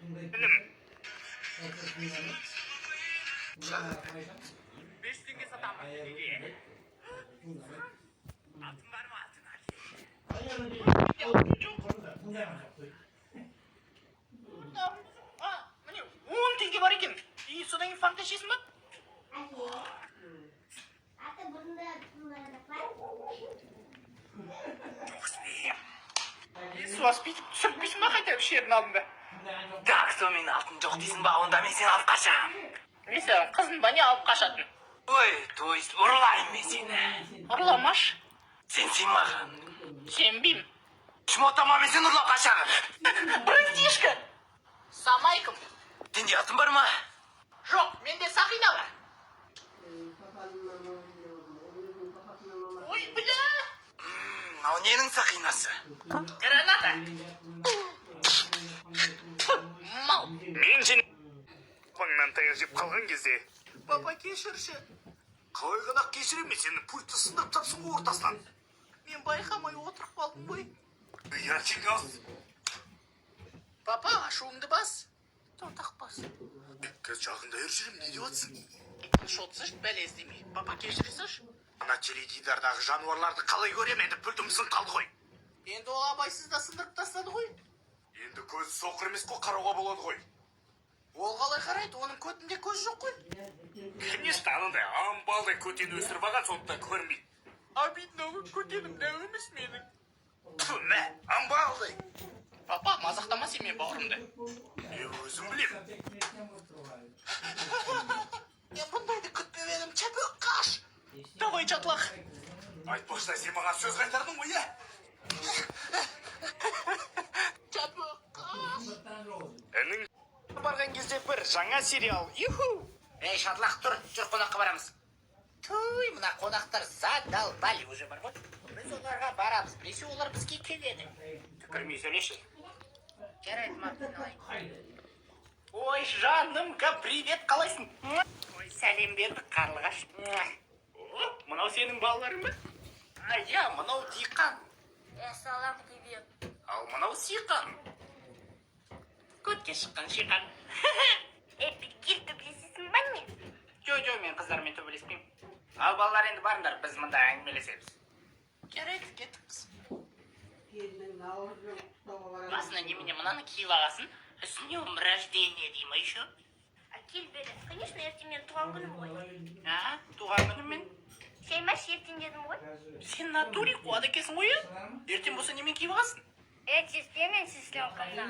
Білім. 5 tenge satamın dedi. Atın var mı atın hadi. Mine 10 tenge var eкен. И содан кейін фанта ішесің ба? Суас бүйтіп түсіртпейсің ба қайта ішердің алдында? Так, со мен алтын жоқ дейсің ба, онда мен сені алып қашам. Мен саған қызын ба не алып қашатын? Ой, то есть ұрлайын мен сені. Ұрламаш. Сен маған. Сенбеймін. Шмотама мен сені ұрлап қашам. Братишка! Самайкым. Сенде алтын бар ма? Жоқ, менде сақина бар. Ой, бля! Мынау ненің сақинасы? Граната. Мал. Мен сені маңнан таяқ жеп қалған кезде Папа кешірші. қалай ғана кешіремін, сені пультті сындырып тапсың ғой ортасынан. Мен байқамай отырып қалдым ғой. Ұят аз. Папа, ашуыңды бас. Тоқтақ бас. Кіз жағында жүрем, не деп атсың? Шотсыш, бәле іздемей. Папа кешіресіш. Ана теледидардағы жануарларды қалай көрем, енді пультім сын қалды ғой. Енді ол абайсыз да сындырып тастады ғой. Енді көзі соқыр емес қой, қарауға болады ғой. Ол қалай қарайды, оның көтінде көз жоқ қой. Конечно, анандай амбалдай көтен өсіріп алған, сондықтан көрмейді. Обидно, көтенім дәу емес менің. Мә, амбалдай. Папа, мазақтама сен мен бауырымды. Өзім білем. Мен бұндайды күтпеп едім, чәпек қаш. Давай жатлақ. Айтпақшы, сен маған сөз қайтардың ғой, Чәпек қаш. Әнің барған кезде бір жаңа сериал. Юху! Ей, шатлақ тұр, жүр қонаққа барамыз. Туй, мына қонақтар задалбали уже бар ғой. Біз оларға барамыз, біресе олар бізге келеді. Түкірмей сөйлеші. Жарайды, мақтын алайын. Ой, жанымға, привет, қалайсың? Ой, сәлем берді, қарлығаш. Мынау сенің балаларың ба? Иә, мынау Диқан. Салам, привет. Ал мынау Сиқан. Көтке шыққан Шиқан. Эпикир төбелесесің ба не? Жо, мен қыздармен төбелеспеймін. Ал балалар енді барыңдар, біз мында әңгімелесеміз. Жарайды, кетіппіз. Басына немене мынаны киіп алғасын, с днем рождения дей ма еще? Акель бері. Конечно, ертең мен туған күнім ғой. Туған күнім мен. Сеймаш ертең дедім ғой. Сен натуре қуады екенсің ғой, ертең болса немен киіп алғасын? Сестре мен сестренкамна.